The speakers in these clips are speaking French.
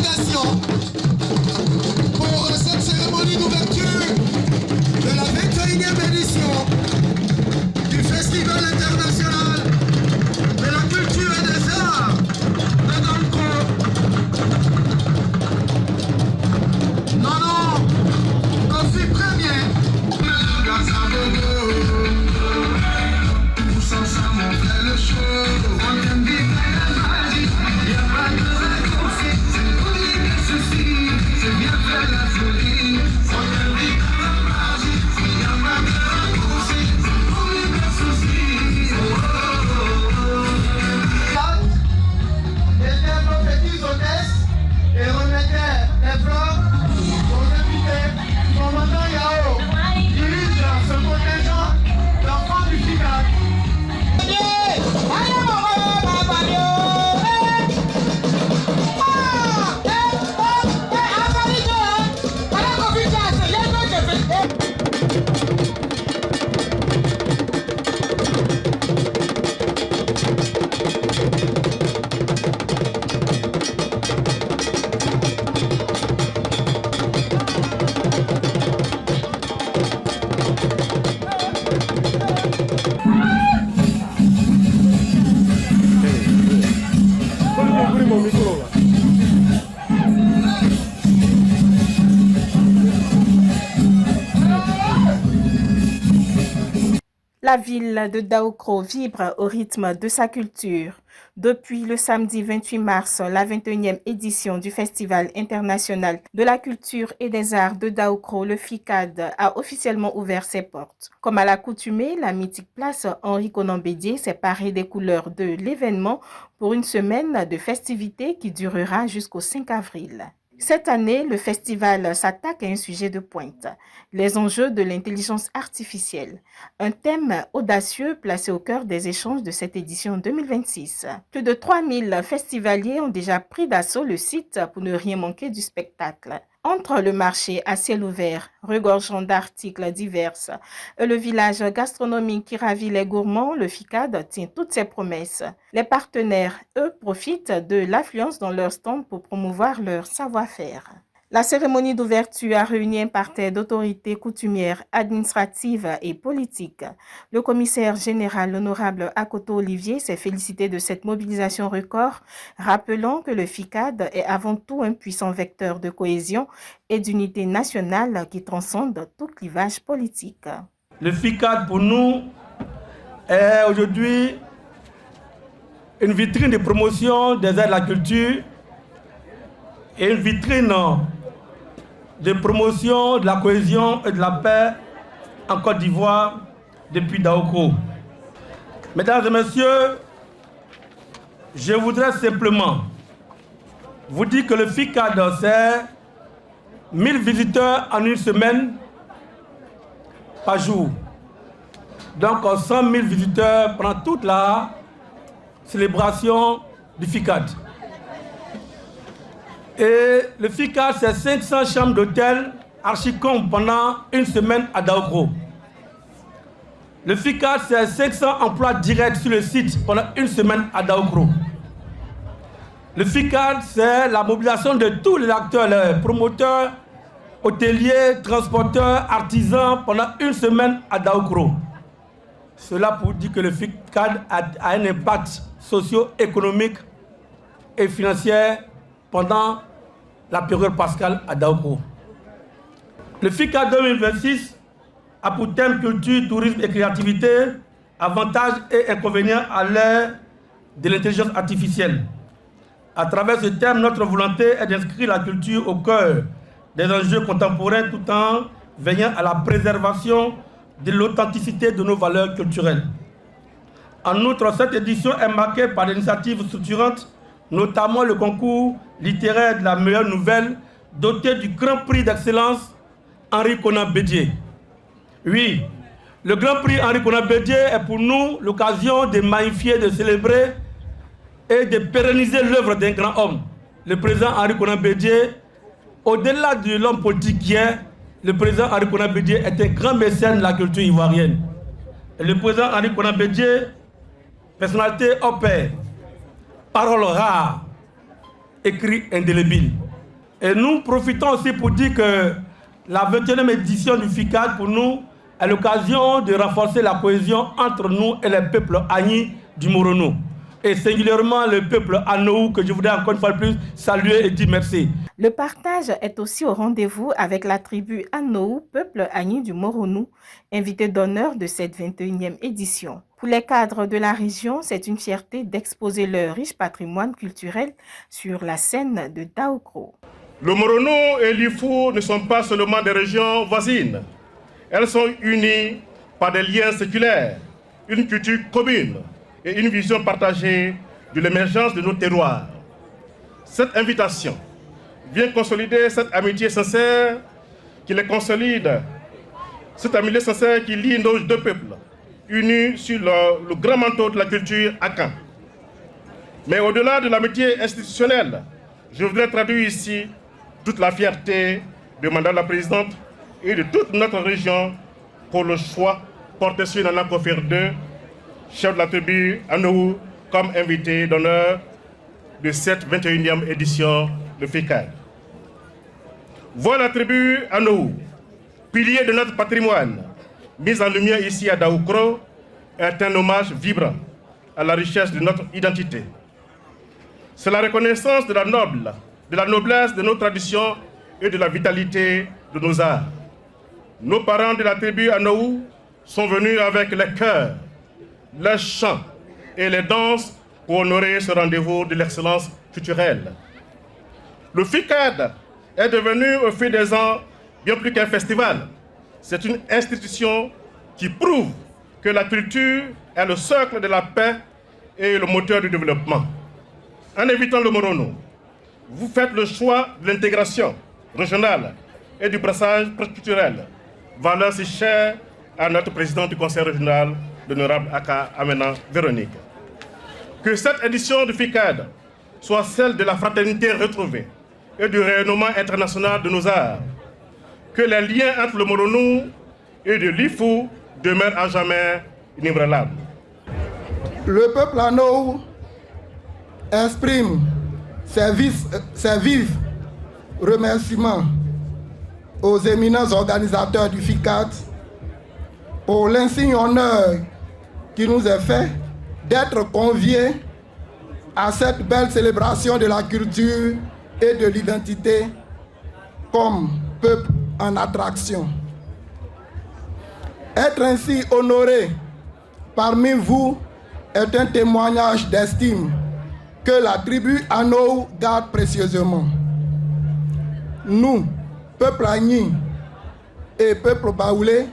délégation pour cette cérémonie d'ouverture de la 21e édition du Festival international de la culture et des arts de Daouko. Non, non, on fait très bien. Tous ensemble on fait le show. On aime bien la magie. Il n'y a pas de raccourci. C'est pour les soucis. C'est bien faire la folie. On aime bien la magie. Il n'y a pas de raccourci. C'est pour les soucis. Mettez nos petites hôtesses et remettez les fleurs aux invités. Commandant Yao dirige ce contingent d'enfants du FICAD. La ville de Daouko vibre au rythme de sa culture. Depuis le samedi 28 mars, la 21e édition du Festival international de la culture et des arts de Daouko, le FICAD, a officiellement ouvert ses portes. Comme à l'accoutumée, la mythique place Henri-Konan Bédié s'est parée des couleurs de l'événement pour une semaine de festivités qui durera jusqu'au 5 avril. Cette année, le festival s'attaque à un sujet de pointe, les enjeux de l'intelligence artificielle, un thème audacieux placé au cœur des échanges de cette édition 2026. Plus de 3000 festivaliers ont déjà pris d'assaut le site pour ne rien manquer du spectacle. Entre le marché à ciel ouvert, regorgeant d'articles divers, et le village gastronomique qui ravit les gourmands, le FICAD tient toutes ses promesses. Les partenaires, eux, profitent de l'affluence dans leur stand pour promouvoir leur savoir-faire. La cérémonie d'ouverture a réuni un parterre d'autorités coutumières, administratives et politiques. Le commissaire général, l'honorable Akoto Olivier, s'est félicité de cette mobilisation record, rappelant que le FICAD est avant tout un puissant vecteur de cohésion et d'unité nationale qui transcende tout clivage politique. Le FICAD, pour nous, est aujourd'hui une vitrine de promotion des arts de la culture et une vitrine de promotion de la cohésion et de la paix en Côte d'Ivoire depuis Daouko. Mesdames et messieurs, je voudrais simplement vous dire que le FICAD, c'est 1000 visiteurs en une semaine par jour. Donc 100 000 visiteurs pendant toute la célébration du FICAD. Et le FICAD, c'est 500 chambres d'hôtel archi-com pendant une semaine à Daouko. Le FICAD, c'est 500 emplois directs sur le site pendant une semaine à Daouko. Le FICAD, c'est la mobilisation de tous les acteurs, les promoteurs, hôteliers, transporteurs, artisans pendant une semaine à Daouko. Cela pour dire que le FICAD a un impact socio-économique et financier pendant la période pascale à Daouko. Le FICAD 2026 a pour thème culture, tourisme et créativité, avantages et inconvénients à l'ère de l'intelligence artificielle. À travers ce thème, notre volonté est d'inscrire la culture au cœur des enjeux contemporains tout en veillant à la préservation de l'authenticité de nos valeurs culturelles. En outre, cette édition est marquée par des initiatives structurantes, notamment le concours littéraire de la meilleure nouvelle, doté du Grand Prix d'excellence Henri-Konan Bédié. Oui, le Grand Prix Henri-Konan Bédié est pour nous l'occasion de magnifier, de célébrer et de pérenniser l'œuvre d'un grand homme. Le président Henri-Konan Bédié, au-delà de l'homme politique qui est, le président Henri-Konan Bédié est un grand mécène de la culture ivoirienne. Et le président Henri-Konan Bédié, personnalité hors pair, parole rare, écrit indélébile. Et nous profitons aussi pour dire que la 21e édition du FICAD, pour nous, est l'occasion de renforcer la cohésion entre nous et les peuples Agni du Morono. Et singulièrement le peuple Anohou, que je voudrais encore une fois de plus saluer et dire merci. Le partage est aussi au rendez-vous avec la tribu Anohou, peuple Agni du Morono, invité d'honneur de cette 21e édition. Pour les cadres de la région, c'est une fierté d'exposer leur riche patrimoine culturel sur la scène de Daokro. Le Morono et l'Ifou ne sont pas seulement des régions voisines. Elles sont unies par des liens séculaires, une culture commune et une vision partagée de l'émergence de nos terroirs. Cette invitation vient consolider cette amitié sincère qui les consolide, cette amitié sincère qui lie nos deux peuples, unis sur le grand manteau de la culture Akan. Mais au-delà de l'amitié institutionnelle, je voudrais traduire ici toute la fierté de Madame la Présidente et de toute notre région pour le choix porté sur Nana Kofir II, chef de la tribu Anohou, comme invité d'honneur de cette 21e édition de FICAD. Voir la tribu Anohou, pilier de notre patrimoine, mise en lumière ici à Daokro, est un hommage vibrant à la richesse de notre identité. C'est la reconnaissance de la noblesse de nos traditions et de la vitalité de nos arts. Nos parents de la tribu Anohou sont venus avec les chœurs, les chants et les danses pour honorer ce rendez-vous de l'excellence culturelle. Le FICAD est devenu au fil des ans bien plus qu'un festival. C'est une institution qui prouve que la culture est le socle de la paix et le moteur du développement. En évitant le Morono, vous faites le choix de l'intégration régionale et du brassage culturel, valeur si chère à notre président du conseil régional, l'honorable Aka Amena Véronique. Que cette édition du FICAD soit celle de la fraternité retrouvée et du rayonnement international de nos arts. Que les liens entre le Morono et de l'Ifou demeurent à jamais inébranlables. Le peuple Anohou exprime ses vifs remerciements aux éminents organisateurs du FICAD pour l'insigne honneur qui nous est fait d'être conviés à cette belle célébration de la culture et de l'identité comme peuple en attraction. Être ainsi honoré parmi vous est un témoignage d'estime que la tribu Anohou garde précieusement. Nous, peuple Agni et peuple Baoulé,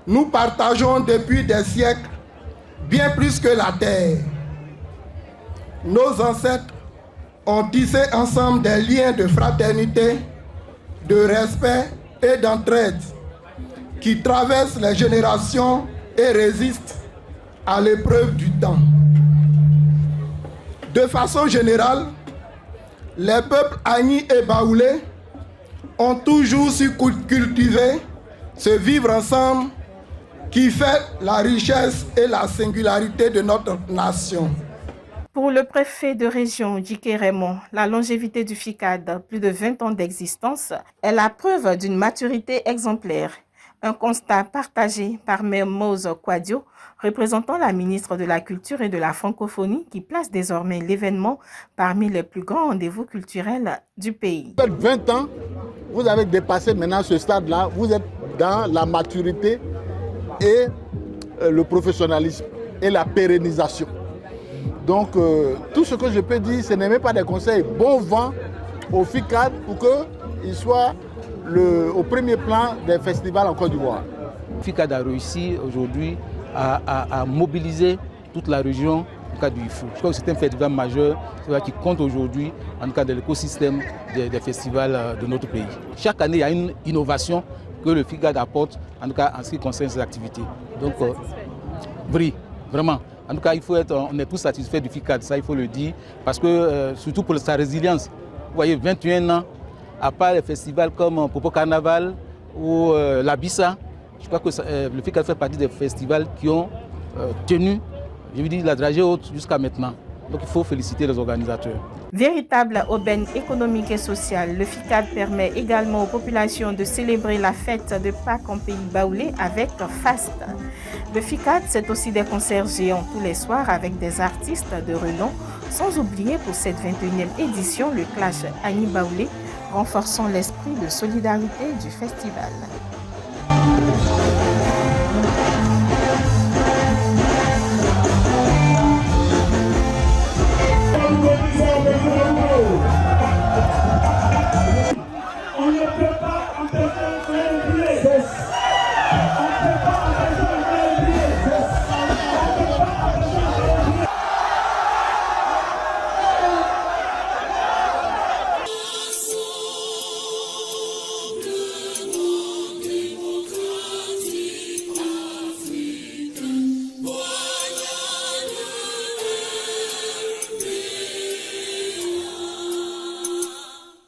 nous partageons depuis des siècles bien plus que la terre. Nos ancêtres ont tissé ensemble des liens de fraternité, de respect et d'entraide qui traversent les générations et résistent à l'épreuve du temps. De façon générale, les peuples Agni et Baoulé ont toujours su cultiver ce vivre ensemble qui fait la richesse et la singularité de notre nation. Pour le préfet de région, J.K. Raymond, la longévité du FICAD, plus de 20 ans d'existence, est la preuve d'une maturité exemplaire. Un constat partagé par Mermoz Kwadio, représentant la ministre de la Culture et de la Francophonie, qui place désormais l'événement parmi les plus grands rendez-vous culturels du pays. Vous faites 20 ans, vous avez dépassé maintenant ce stade-là, vous êtes dans la maturité et le professionnalisme et la pérennisation. Donc tout ce que je peux dire, ce n'est même pas des conseils. Bon vent au FICAD pour qu'il soit au premier plan des festivals en Côte d'Ivoire. FICAD a réussi aujourd'hui à mobiliser toute la région du cadre du IFU. Je crois que c'est un festival majeur qui compte aujourd'hui en cas de l'écosystème des festivals de notre pays. Chaque année, il y a une innovation que le FICAD apporte, en tout cas en ce qui concerne ses activités. Donc, vraiment. En tout cas, on est tous satisfaits du FICAD, ça il faut le dire, parce que surtout pour sa résilience. Vous voyez, 21 ans, à part les festivals comme Popo Carnaval ou la Bissa, je crois que le FICAD fait partie des festivals qui ont tenu, je veux dire, la dragée haute jusqu'à maintenant. Donc il faut féliciter les organisateurs. Véritable aubaine économique et sociale, le FICAD permet également aux populations de célébrer la fête de Pâques en pays baoulé avec faste. Le FICAD, c'est aussi des concerts géants tous les soirs avec des artistes de renom, sans oublier pour cette 21e édition le clash Agni Baoulé, renforçant l'esprit de solidarité du festival.